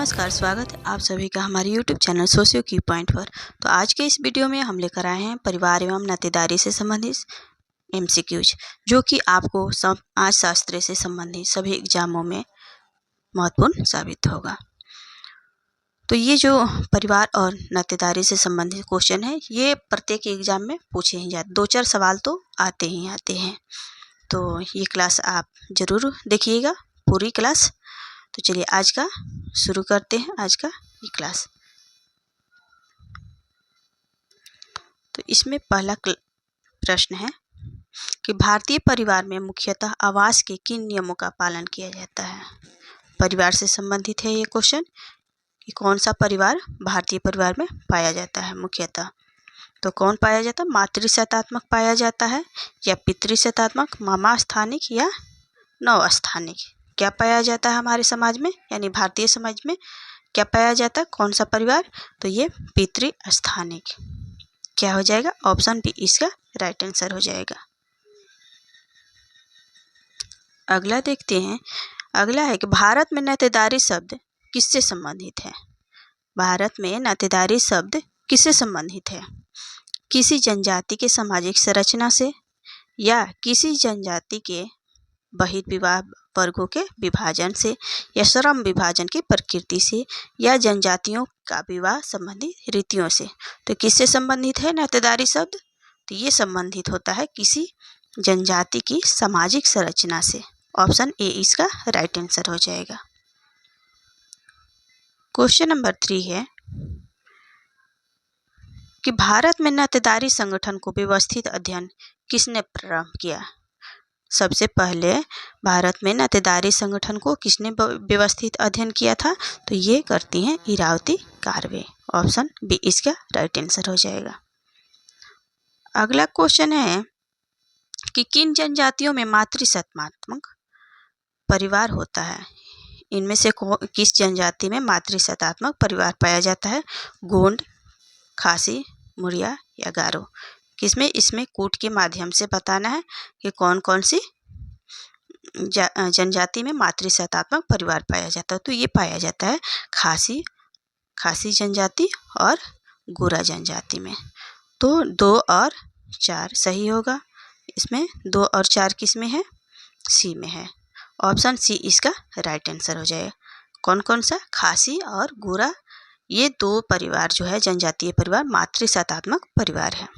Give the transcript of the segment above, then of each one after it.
नमस्कार, स्वागत है आप सभी का हमारे YouTube चैनल सोशियो की पॉइंट पर। तो आज के इस वीडियो में हम लेकर आए हैं परिवार एवं नातेदारी से संबंधित MCQs, जो कि आपको समाजशास्त्र से संबंधित सभी एग्जामों में महत्वपूर्ण साबित होगा। तो ये जो परिवार और नातेदारी से संबंधित क्वेश्चन है, ये प्रत्येक एग्जाम में पूछे ही जाते, 2-4 सवाल तो आते ही आते हैं। तो ये क्लास आप ज़रूर देखिएगा, पूरी क्लास। तो चलिए आज का शुरू करते हैं, आज का ये क्लास। तो इसमें पहला प्रश्न है कि भारतीय परिवार में मुख्यतः आवास के किन नियमों का पालन किया जाता है। परिवार से संबंधित है ये क्वेश्चन कि कौन सा परिवार भारतीय परिवार में पाया जाता है मुख्यतः। तो कौन पाया जाता है? मातृसत्तात्मक पाया जाता है या पितृसत्तात्मक, मामा स्थानिक या नव स्थानिक। क्या पाया जाता है हमारे समाज में, यानी भारतीय समाज में क्या पाया जाता है, कौन सा परिवार? तो ये पितृस्थानिक। क्या हो जाएगा? ऑप्शन बी इसका राइट आंसर हो जाएगा। अगला देखते हैं। अगला है कि भारत में नातेदारी शब्द किससे संबंधित है। भारत में नातेदारी शब्द किससे संबंधित है? किसी जनजाति के सामाजिक संरचना से, या किसी जनजाति के बहिर्विवाह वर्गों के विभाजन से, या श्रम विभाजन की प्रकृति से, या जनजातियों का विवाह संबंधी रीतियों से। तो किससे संबंधित है नातेदारी शब्द? तो ये संबंधित होता है किसी जनजाति की सामाजिक संरचना से। ऑप्शन ए इसका राइट आंसर हो जाएगा। क्वेश्चन नंबर 3 है कि भारत में नातेदारी संगठन को व्यवस्थित अध्ययन किसने प्रारंभ किया। सबसे पहले भारत में नातेदारी संगठन को किसने व्यवस्थित अध्ययन किया था? तो ये करती हैं इरावती कार्वे। ऑप्शन बी इसका राइट आंसर हो जाएगा। अगला क्वेश्चन है कि किन जनजातियों में मातृसत्तात्मक परिवार होता है। इनमें से किस जनजाति में मातृसत्तात्मक परिवार पाया जाता है? गोंड, खासी, मुरिया या गारो। किसमें? इसमें कूट के माध्यम से बताना है कि कौन कौन सी जनजाति में मातृसत्तात्मक परिवार पाया जाता है। तो ये पाया जाता है खासी जनजाति और गोरा जनजाति में। तो 2 और 4 सही होगा। इसमें 2 और 4 किस में है? सी में है। ऑप्शन सी इसका राइट आंसर हो जाएगा। कौन कौन सा? खासी और गोरा, ये 2 परिवार जो है जनजातीय परिवार मातृसत्तात्मक परिवार है।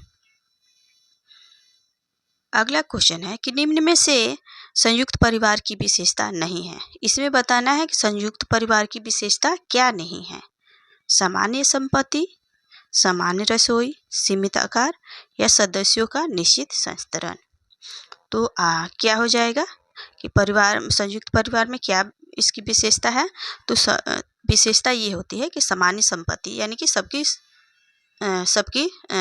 अगला क्वेश्चन है कि निम्न में से संयुक्त परिवार की विशेषता नहीं है। इसमें बताना है कि संयुक्त परिवार की विशेषता क्या नहीं है। सामान्य संपत्ति, सामान्य रसोई, सीमित आकार, या सदस्यों का निश्चित संस्तरण। तो क्या हो जाएगा कि संयुक्त परिवार में क्या इसकी विशेषता है? तो विशेषता ये होती है कि सामान्य संपत्ति, यानी कि सबकी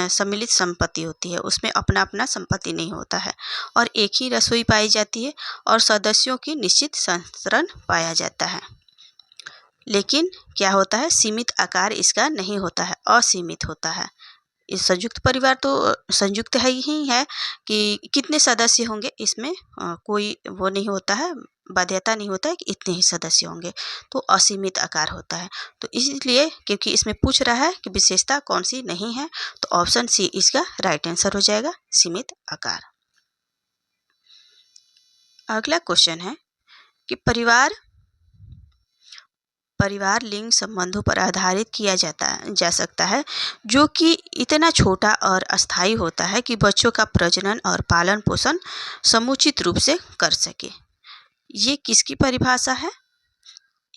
सम्मिलित संपत्ति होती है, उसमें अपना अपना संपत्ति नहीं होता है, और एक ही रसोई पाई जाती है, और सदस्यों की निश्चित संस्तरण पाया जाता है। लेकिन क्या होता है? सीमित आकार इसका नहीं होता है, असीमित होता है। इस संयुक्त परिवार तो संयुक्त है ही है कि कितने सदस्य होंगे, इसमें कोई वो नहीं होता है, बाध्यता नहीं होता है कि इतने ही सदस्य होंगे, तो असीमित आकार होता है। तो इसलिए क्योंकि इसमें पूछ रहा है कि विशेषता कौन सी नहीं है, तो ऑप्शन सी इसका राइट आंसर हो जाएगा, सीमित आकार। अगला क्वेश्चन है कि परिवार लिंग संबंधों पर आधारित किया जा सकता है, जो कि इतना छोटा और अस्थायी होता है कि बच्चों का प्रजनन और पालन पोषण समुचित रूप से कर सके। ये किसकी परिभाषा है?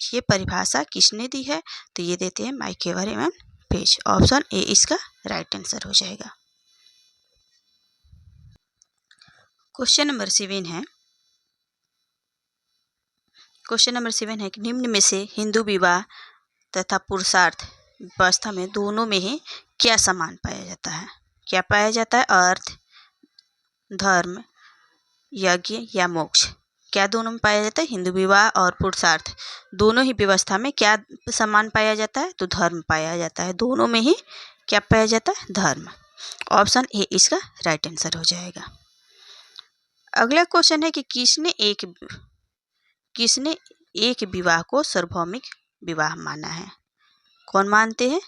ये परिभाषा किसने दी है? तो ये देते हैं माइकेवर एवं पेज। ऑप्शन ए इसका राइट आंसर हो जाएगा। क्वेश्चन नंबर 7 है। क्वेश्चन नंबर 7 है कि निम्न में से हिंदू विवाह तथा पुरुषार्थ व्यवस्था में दोनों में ही क्या समान पाया जाता है। क्या पाया जाता है? अर्थ, धर्म, यज्ञ या मोक्ष। क्या दोनों में पाया जाता है? हिंदू विवाह और पुरुषार्थ दोनों ही व्यवस्था में क्या समान पाया जाता है? तो धर्म पाया जाता है। दोनों में ही क्या पाया जाता है? धर्म। ऑप्शन ए इसका राइट आंसर हो जाएगा। अगला क्वेश्चन है कि किसने एक विवाह को सार्वभौमिक विवाह माना है। कौन मानते हैं?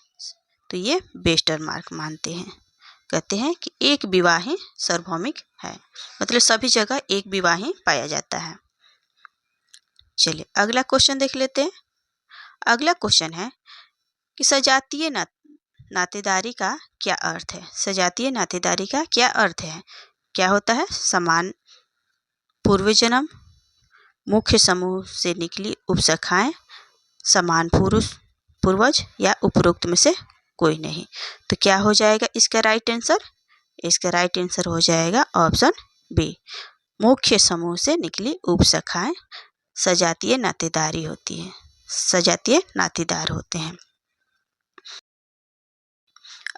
तो ये वेस्टरमार्क मानते हैं। कहते हैं कि एक विवाह ही सार्वभौमिक है, मतलब सभी जगह एक विवाह ही पाया जाता है। चलिए अगला क्वेश्चन देख लेते हैं। अगला क्वेश्चन है कि सजातीय नातेदारी का क्या अर्थ है? सजातीय नातेदारी का क्या अर्थ है? क्या होता है? समान पूर्व जन्म, मुख्य समूह से निकली उपशाखाएं, समान पूर्वज या उपरोक्त में से कोई नहीं। तो क्या हो जाएगा इसका राइट आंसर? इसका राइट आंसर हो जाएगा ऑप्शन बी, मुख्य समूह से निकली उपशाखाएं सजातीय नातेदारी होती है, सजातीय नातेदार होते हैं।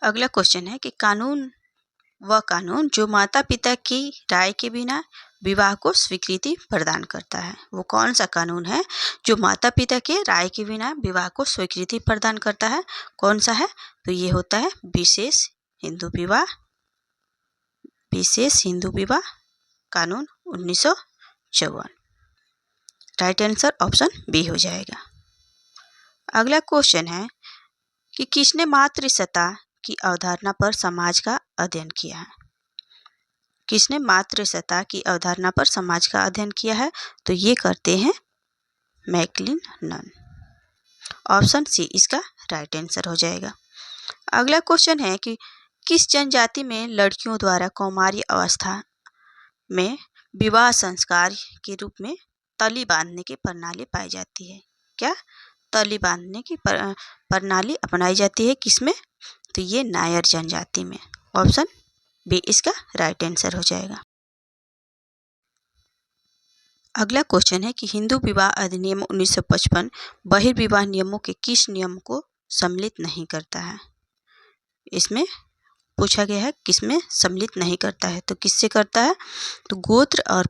अगला क्वेश्चन है कि वह कानून जो माता पिता की राय के बिना विवाह को स्वीकृति प्रदान करता है, वो कौन सा कानून है जो माता पिता के राय के बिना विवाह को स्वीकृति प्रदान करता है? कौन सा है? तो ये होता है विशेष हिंदू विवाह कानून 1954। राइट आंसर ऑप्शन बी हो जाएगा। अगला क्वेश्चन है कि किसने मातृसत्ता की अवधारणा पर समाज का अध्ययन किया है? किसने मातृसत्ता की अवधारणा पर समाज का अध्ययन किया है? तो ये करते हैं मैकक्लिनन। ऑप्शन सी इसका राइट आंसर हो जाएगा। अगला क्वेश्चन है कि किस जनजाति में लड़कियों द्वारा कौमार्य अवस्था में विवाह संस्कार के रूप में तली बांधने की प्रणाली पाई जाती है? क्या तली बांधने की प्रणाली अपनाई जाती है किसमें? तो ये नायर जनजाति में। ऑप्शन बी इसका राइट आंसर हो जाएगा। अगला क्वेश्चन है कि हिंदू विवाह अधिनियम 1955 बहिर्विवाह नियमों के किस नियम को सम्मिलित नहीं करता है? इसमें पूछा गया है किसमें सम्मिलित नहीं करता है, तो किससे करता है? तो गोत्र और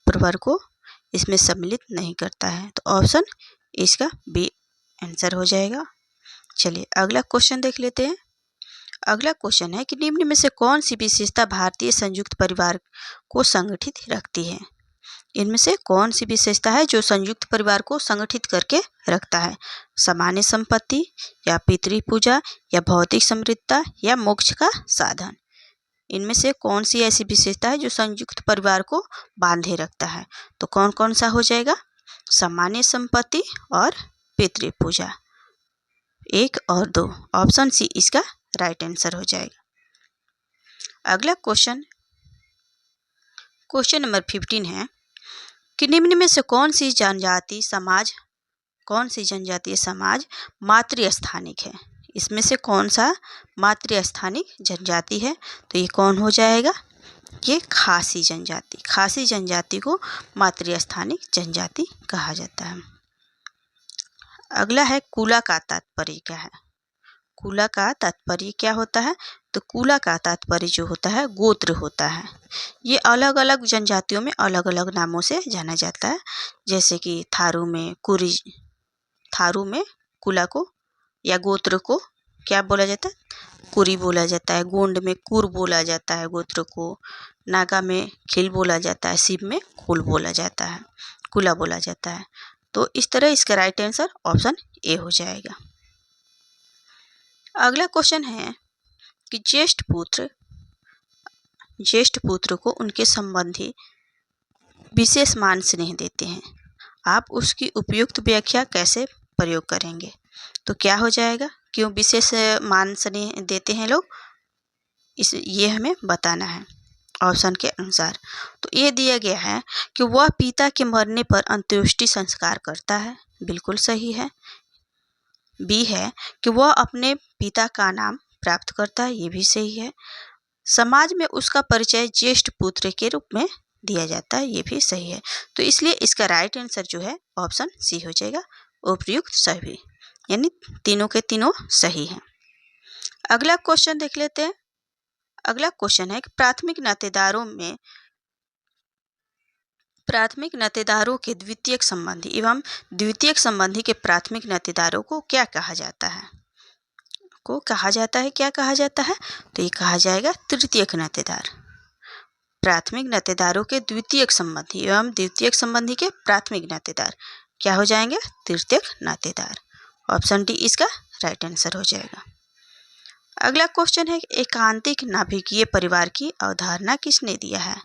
प्रवर को इसमें सम्मिलित नहीं करता है। तो ऑप्शन इसका बी आंसर हो जाएगा। चलिए अगला क्वेश्चन देख लेते हैं। अगला क्वेश्चन है कि निम्न में से कौन सी विशेषता भारतीय संयुक्त परिवार को संगठित रखती है? इनमें से कौन सी विशेषता है जो संयुक्त परिवार को संगठित करके रखता है? सामान्य संपत्ति या पितृ पूजा या भौतिक समृद्धता या मोक्ष का साधन? इनमें से कौन सी ऐसी विशेषता है जो संयुक्त परिवार को बांधे रखता है? तो कौन कौन सा हो जाएगा? सामान्य संपत्ति और पितृ पूजा, 1 और 2। ऑप्शन सी इसका राइट आंसर हो जाएगा। अगला क्वेश्चन नंबर 15 है कि निम्न में से कौन सी जनजातीय समाज मातृस्थानिक है? इसमें से कौन सा मातृस्थानिक जनजाति है? तो ये कौन हो जाएगा? ये खासी जनजाति को मातृस्थानिक जनजाति कहा जाता है। अगला है कुला का तात्पर्य क्या है? कुला का तात्पर्य क्या होता है? तो कुला का तात्पर्य जो होता है गोत्र होता है। ये अलग अलग जनजातियों में अलग अलग नामों से जाना जाता है, जैसे कि थारू में कुला को या गोत्र को क्या बोला जाता है? कुरी बोला जाता है। गोंड में कुर बोला जाता है गोत्र को। नागा में खिल बोला जाता है। शिव में कुल बोला जाता है, कुला बोला जाता है। तो इस तरह इसका राइट आंसर ऑप्शन ए हो जाएगा। अगला क्वेश्चन है कि ज्येष्ठ पुत्र को उनके संबंधी विशेष मान स्नेह देते हैं, आप उसकी उपयुक्त व्याख्या कैसे प्रयोग करेंगे? तो क्या हो जाएगा? क्यों विशेष मान स्नेह देते हैं लोग, ये हमें बताना है ऑप्शन के अनुसार। तो ये दिया गया है कि वह पिता के मरने पर अंत्येष्टि संस्कार करता है, बिल्कुल सही है। बी है कि वह अपने पिता का नाम प्राप्त करता है, ये भी सही है। समाज में उसका परिचय ज्येष्ठ पुत्र के रूप में दिया जाता है, ये भी सही है। तो इसलिए इसका राइट आंसर जो है ऑप्शन सी हो जाएगा, उपयुक्त सभी, यानी तीनों के तीनों सही हैं। अगला क्वेश्चन देख लेते हैं। अगला क्वेश्चन है कि प्राथमिक नातेदारों के द्वितीयक संबंधी एवं द्वितीयक संबंधी के प्राथमिक नातेदारों को क्या कहा जाता है? क्या कहा जाता है? तो ये कहा जाएगा तृतीयक नातेदार। प्राथमिक नातेदारों के द्वितीयक संबंधी एवं द्वितीयक संबंधी के प्राथमिक नातेदार क्या हो जाएंगे? तृतीयक नातेदार। ऑप्शन डी इसका राइट आंसर हो जाएगा। अगला क्वेश्चन है एकांतिक नाभिकीय परिवार की अवधारणा किसने दिया है?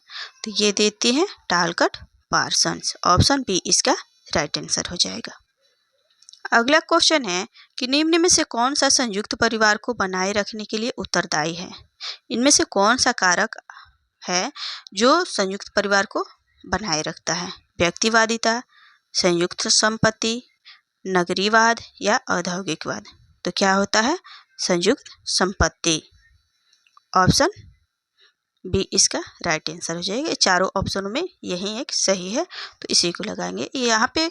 तो ये देती हैं टालकट पार्सन्स। ऑप्शन बी इसका राइट आंसर हो जाएगा। अगला क्वेश्चन है कि निम्न में से कौन सा संयुक्त परिवार को बनाए रखने के लिए उत्तरदायी है? इनमें से कौन सा कारक है जो संयुक्त परिवार को बनाए रखता है? व्यक्तिवादिता, संयुक्त संपत्ति, नगरीवाद या औद्योगिकवाद? तो क्या होता है? संयुक्त संपत्ति। ऑप्शन बी इसका राइट आंसर हो जाएगा। चारों ऑप्शनों में यही एक सही है, तो इसी को लगाएंगे। यहाँ पे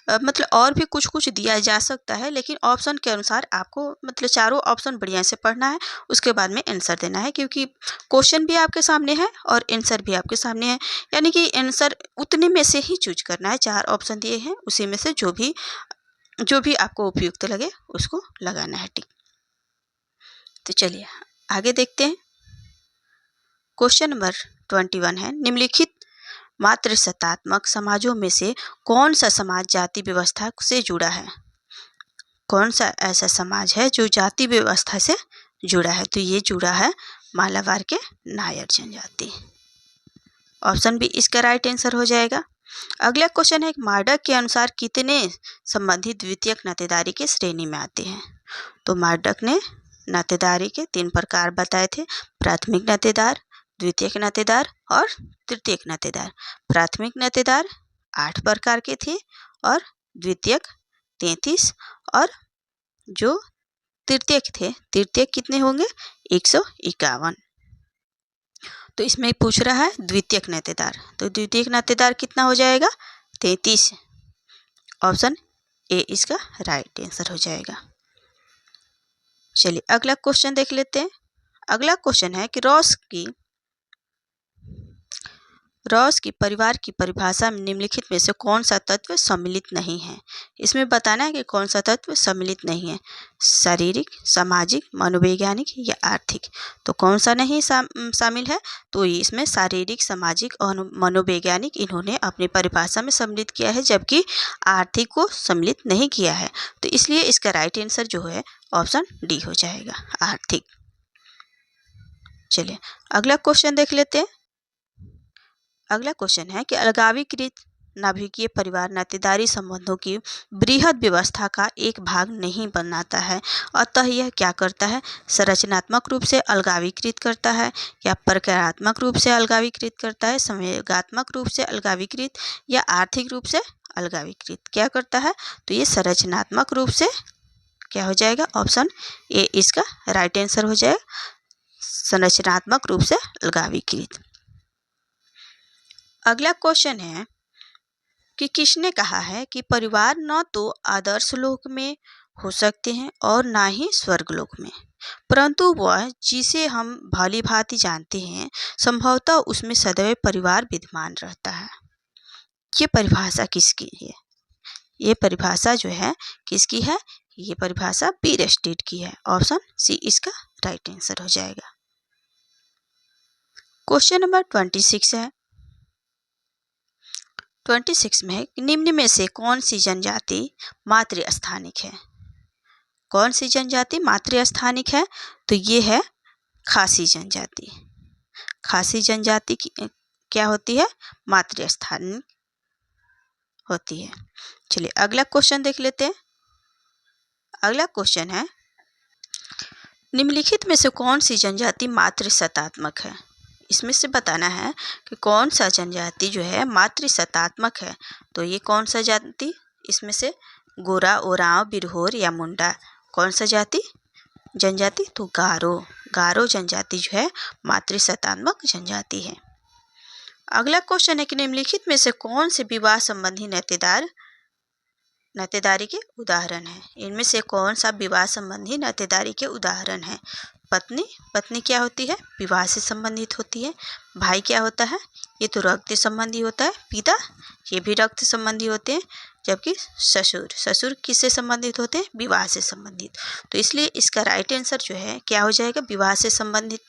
मतलब और भी कुछ कुछ दिया जा सकता है, लेकिन ऑप्शन के अनुसार आपको मतलब चारों ऑप्शन बढ़िया से पढ़ना है, उसके बाद में आंसर देना है, क्योंकि क्वेश्चन भी आपके सामने है और आंसर भी आपके सामने है, यानी कि आंसर उतने में से ही चूज करना है। 4 ऑप्शन दिए हैं, उसी में से जो भी आपको उपयुक्त लगे उसको लगाना है टिक। तो चलिए आगे देखते हैं। क्वेश्चन नंबर 21 है निम्नलिखित मातृसत्तात्मक समाजों में से कौन सा समाज जाति व्यवस्था से जुड़ा है? कौन सा ऐसा समाज है जो जाति व्यवस्था से जुड़ा है? तो ये जुड़ा है मालाबार के नायर जनजाति। ऑप्शन बी इसका राइट आंसर हो जाएगा। अगला क्वेश्चन है मार्डक के अनुसार कितने संबंधी द्वितीयक नातेदारी के श्रेणी में आते हैं? तो मार्डक ने नातेदारी के 3 प्रकार बताए थे, प्राथमिक नातेदार, द्वितीयक नातेदार और तृतीयक नातेदार। प्राथमिक नातेदार 8 प्रकार के थे और द्वितीयक 33 और जो तृतीयक थे, तृतीयक कितने होंगे? 151। तो इसमें पूछ रहा है द्वितीयक नातेदार, तो द्वितीयक नातेदार कितना हो जाएगा? 33। ऑप्शन ए इसका राइट आंसर हो जाएगा। चलिए अगला क्वेश्चन देख लेते हैं। अगला क्वेश्चन है कि रॉस की परिवार की परिभाषा में निम्नलिखित में से कौन सा तत्व सम्मिलित नहीं है? इसमें बताना है कि कौन सा तत्व सम्मिलित नहीं है, शारीरिक, सामाजिक, मनोवैज्ञानिक या आर्थिक। तो कौन सा नहीं शामिल है? तो इसमें शारीरिक, सामाजिक और मनोवैज्ञानिक इन्होंने अपनी परिभाषा में सम्मिलित किया है, जबकि आर्थिक को सम्मिलित नहीं किया है। तो इसलिए इसका राइट आंसर जो है ऑप्शन डी हो जाएगा, आर्थिक। चलिए अगला क्वेश्चन देख लेते हैं। अगला क्वेश्चन है कि अलगावीकृत नाभिकीय परिवार नातेदारी संबंधों की बृहद व्यवस्था का एक भाग नहीं बनाता है, अतः यह क्या करता है? संरचनात्मक रूप से अलगावीकृत करता है या प्रकारात्मक रूप से अलगावीकृत करता है, संवेगात्मक रूप से अलगावीकृत या आर्थिक रूप से अलगावीकृत? क्या करता है? तो ये संरचनात्मक रूप से क्या हो जाएगा? ऑप्शन ए इसका राइट आंसर हो जाएगा, संरचनात्मक रूप से अलगावीकृत। अगला क्वेश्चन है कि किसने कहा है कि परिवार न तो आदर्श लोक में हो सकते हैं और ना ही स्वर्गलोक में, परंतु वह जिसे हम भली भांति जानते हैं संभवतः उसमें सदैव परिवार विद्यमान रहता है। ये परिभाषा किसकी है? ये परिभाषा जो है किसकी है? ये परिभाषा पीर स्टेट की है। ऑप्शन सी इसका राइट आंसर हो जाएगा। क्वेश्चन नंबर 26 है। 26 में है निम्न में से कौन सी जनजाति मातृस्थानिक है? कौन सी जनजाति मातृस्थानिक है? तो ये है खासी जनजाति। खासी जनजाति की क्या होती है? मातृस्थानिक होती है। चलिए अगला क्वेश्चन देख लेते हैं। अगला क्वेश्चन है निम्नलिखित में से कौन सी जनजाति मातृसत्तात्मक है? इसमें से बताना है कि कौन सा जनजाति जो है मातृसत्तात्मक है। तो ये कौन सा जाति? इसमें से गोरा, ओरांव, बिरहोर या मुंडा, कौन सा जनजाति? तो गारो जनजाति जो है मातृसत्तात्मक जनजाति है। अगला क्वेश्चन है कि निम्नलिखित में से कौन से विवाह संबंधी नातेदारी के उदाहरण है? इनमें से कौन सा विवाह संबंधी नातेदारी के उदाहरण है? पत्नी क्या होती है? विवाह से संबंधित होती है। भाई क्या होता है? ये तो रक्त संबंधी होता है। पिता ये भी रक्त संबंधी होते हैं। जबकि ससुर किससे संबंधित होते हैं? विवाह से संबंधित। तो इसलिए इसका राइट आंसर जो है क्या हो जाएगा? विवाह से संबंधित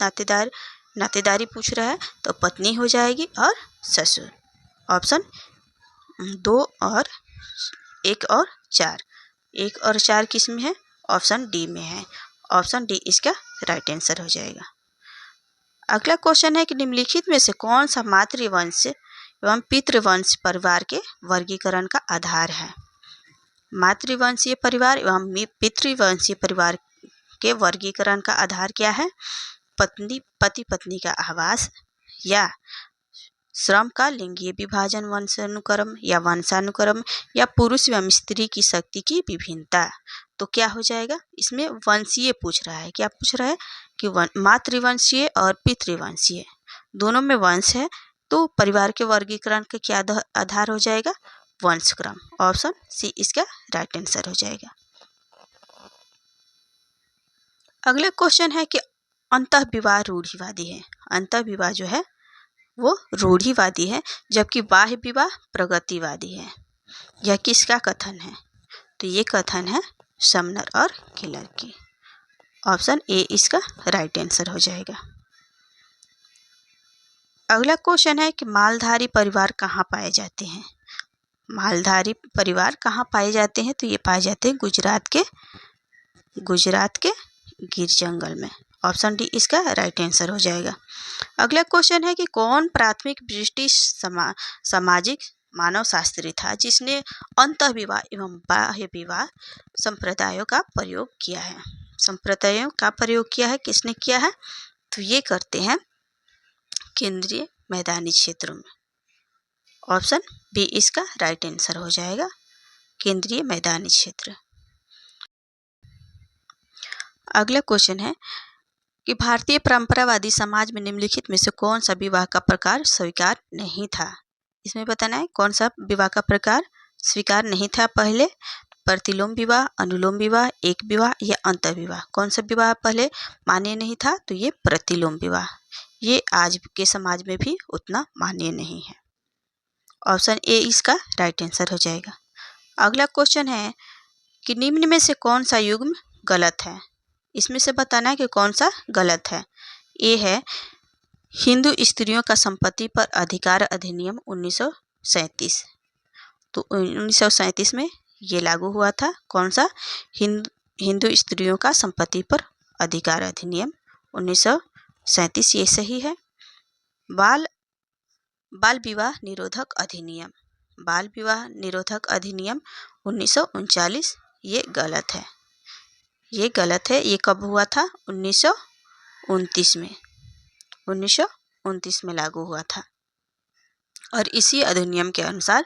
नातेदारी पूछ रहा है तो पत्नी हो जाएगी और ससुर। ऑप्शन 2 और 1 और 4। 1 और 4 किस में है? ऑप्शन डी में है। ऑप्शन डी इसका राइट आंसर हो जाएगा। अगला क्वेश्चन है कि निम्नलिखित में से कौन सा मातृवंश एवं पितृवंश परिवार के वर्गीकरण का आधार है? मातृवंशीय परिवार एवं पितृवंशीय परिवार के वर्गीकरण का आधार क्या है? पति पत्नी का आवास, या श्रम का लिंगीय विभाजन, वंशानुक्रम या वंशानुक्रम, या पुरुष एवं स्त्री की शक्ति की विभिन्नता। तो क्या हो जाएगा? इसमें वंशीय पूछ रहा है। क्या पूछ रहा है? कि मातृवंशीय और पितृवंशीय दोनों में वंश है, तो परिवार के वर्गीकरण का क्या आधार हो जाएगा? वंशक्रम। ऑप्शन सी इसका राइट आंसर हो जाएगा। अगला क्वेश्चन है कि अंतःविवाह रूढ़िवादी है। अंतःविवाह जो है वो रूढ़िवादी है, जबकि बाह्य विवाह प्रगतिवादी है। यह किसका कथन है? तो ये कथन है समनर और केलर की। ऑप्शन ए इसका राइट आंसर हो जाएगा। अगला क्वेश्चन है कि मालधारी परिवार कहाँ पाए जाते हैं? मालधारी परिवार कहाँ पाए जाते हैं? तो ये पाए जाते हैं गुजरात के गिर जंगल में। ऑप्शन डी इसका राइट आंसर हो जाएगा। अगला क्वेश्चन है कि कौन प्राथमिक ब्रिटिश सामाजिक मानव शास्त्री था जिसने अंतःविवाह एवं बाह्य विवाह संप्रदायों का प्रयोग किया है? संप्रदायों का प्रयोग किया है, किसने किया है? तो ये करते हैं केंद्रीय मैदानी क्षेत्रों में। ऑप्शन बी इसका राइट आंसर हो जाएगा, केंद्रीय मैदानी क्षेत्र। अगला क्वेश्चन है कि भारतीय परंपरावादी समाज में निम्नलिखित में से कौन सा विवाह का प्रकार स्वीकार नहीं था? इसमें बताना है कौन सा विवाह का प्रकार स्वीकार नहीं था। पहले प्रतिलोम विवाह, अनुलोम विवाह, एक विवाह या अंतःविवाह। कौन सा विवाह पहले मान्य नहीं था? तो ये प्रतिलोम विवाह। ये आज के समाज में भी उतना मान्य नहीं है। ऑप्शन ए इसका राइट आंसर हो जाएगा। अगला क्वेश्चन है कि निम्न में से कौन सा युग्म गलत है? इसमें से बताना है कि कौन सा गलत है। ए है हिंदू स्त्रियों का संपत्ति पर अधिकार अधिनियम 1937। तो 1937 में ये लागू हुआ था। कौन सा? हिंदू स्त्रियों का संपत्ति पर अधिकार अधिनियम 1937, ये सही है। बाल विवाह निरोधक अधिनियम, बाल विवाह निरोधक अधिनियम 1939, ये गलत है। ये गलत है। ये कब हुआ था? 1929 में। 1929 में लागू हुआ था। और इसी अधिनियम के अनुसार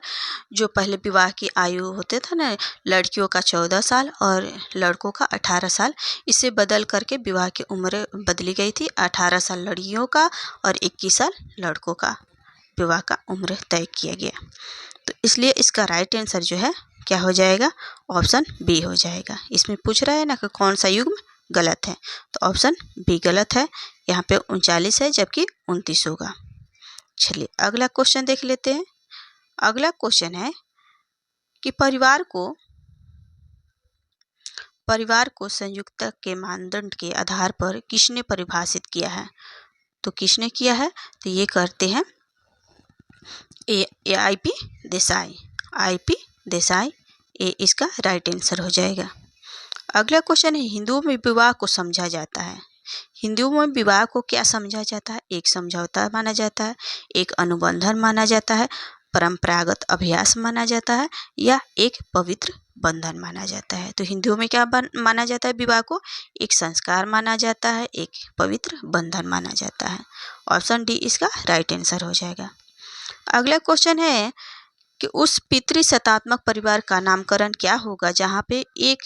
जो पहले विवाह की आयु होते था ना, लड़कियों का 14 साल और लड़कों का 18 साल, इसे बदल करके विवाह की उम्र बदली गई थी। 18 साल लड़कियों का और 21 साल लड़कों का विवाह का उम्र तय किया गया। तो इसलिए इसका राइट आंसर जो है क्या हो जाएगा? ऑप्शन बी हो जाएगा। इसमें पूछ रहा है ना कि कौन सा युग्म गलत है, तो ऑप्शन बी गलत है। यहाँ पे 39 है जबकि 29 होगा। चलिए अगला क्वेश्चन देख लेते हैं। अगला क्वेश्चन है कि परिवार को संयुक्तता के मानदंड के आधार पर किसने परिभाषित किया है? तो किसने किया है? तो ये करते हैं आई.पी. देसाई। ए इसका राइट आंसर हो जाएगा। अगला क्वेश्चन है हिंदुओं में विवाह को समझा जाता है। हिंदुओं में विवाह को क्या समझा जाता है? एक समझौता माना जाता है, एक अनुबंधन माना जाता है, परंपरागत अभ्यास माना जाता है, या एक पवित्र बंधन माना जाता है। तो हिंदुओं में क्या माना जाता है? विवाह को एक संस्कार माना जाता है, एक पवित्र बंधन माना जाता है। ऑप्शन डी इसका राइट आंसर हो जाएगा। अगला क्वेश्चन है कि उस पितृसत्तात्मक परिवार का नामकरण क्या होगा जहाँ पे एक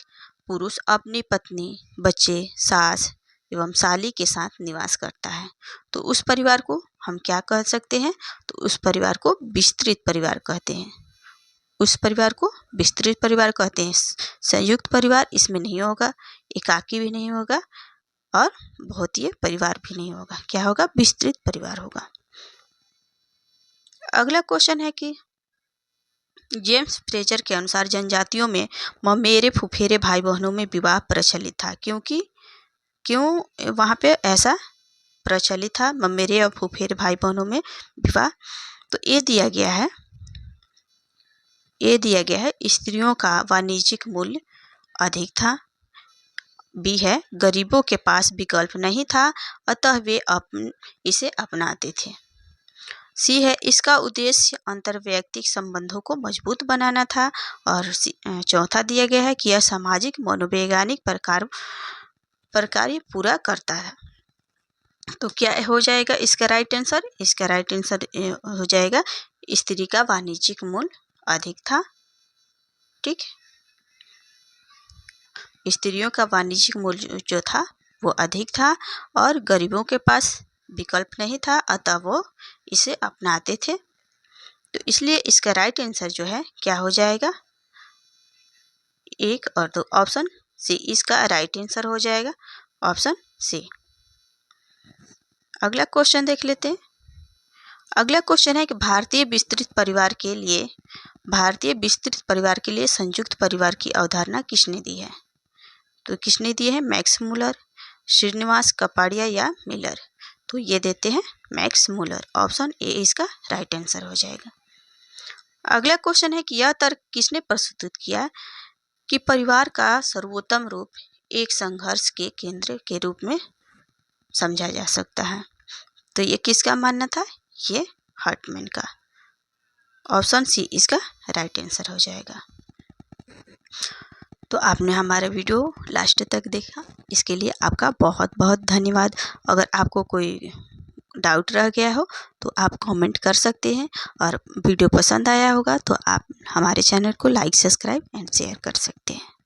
पुरुष अपनी पत्नी, बच्चे, सास एवं साली के साथ निवास करता है? तो उस परिवार को हम क्या कह सकते हैं? तो उस परिवार को विस्तृत परिवार कहते हैं। उस परिवार को विस्तृत परिवार कहते हैं। संयुक्त परिवार इसमें नहीं होगा, एकाकी भी नहीं होगा और बहुतीय परिवार भी नहीं होगा। क्या होगा? विस्तृत परिवार होगा। अगला क्वेश्चन है कि जेम्स फ्रेजर के अनुसार जनजातियों में ममेरे फुफेरे भाई बहनों में विवाह प्रचलित था। क्यों वहाँ पे ऐसा प्रचलित था ममेरे और फुफेरे भाई बहनों में विवाह? तो ये दिया गया है ए दिया गया है, स्त्रियों का वाणिज्यिक मूल्य अधिक था। बी है, गरीबों के पास विकल्प नहीं था, अतः वे इसे अपनाते थे। सी है, इसका उद्देश्य अंतर्वैयक्तिक संबंधों को मजबूत बनाना था। और चौथा दिया गया है कि यह सामाजिक मनोवैज्ञानिक प्रकार पूरा करता है। तो क्या हो जाएगा इसका राइट आंसर? इसका राइट आंसर हो जाएगा स्त्री का वाणिज्यिक मूल्य अधिक था। ठीक, स्त्रियों का वाणिज्यिक मूल्य जो था वो अधिक था और गरीबों के पास विकल्प नहीं था, अतः वो इसे अपनाते थे। तो इसलिए इसका राइट आंसर जो है क्या हो जाएगा? 1 और 2, ऑप्शन सी इसका राइट आंसर हो जाएगा, ऑप्शन सी। अगला क्वेश्चन देख लेते हैं। अगला क्वेश्चन है कि भारतीय विस्तृत परिवार के लिए संयुक्त परिवार की अवधारणा किसने दी है? तो किसने दी है? मैक्स मुलर, श्रीनिवास कपाड़िया या मिलर? तो ये देते हैं मैक्स मुलर, ऑप्शन ए इसका राइट आंसर हो जाएगा। अगला क्वेश्चन है कि यह तर्क किसने प्रस्तुत किया कि परिवार का सर्वोत्तम रूप एक संघर्ष के केंद्र के रूप में समझा जा सकता है? तो ये किसका मानना था? ये हर्टमैन का, ऑप्शन सी इसका राइट आंसर हो जाएगा। तो आपने हमारा वीडियो लास्ट तक देखा, इसके लिए आपका बहुत बहुत धन्यवाद। अगर आपको कोई डाउट रह गया हो तो आप कमेंट कर सकते हैं, और वीडियो पसंद आया होगा तो आप हमारे चैनल को लाइक, सब्सक्राइब एंड शेयर कर सकते हैं।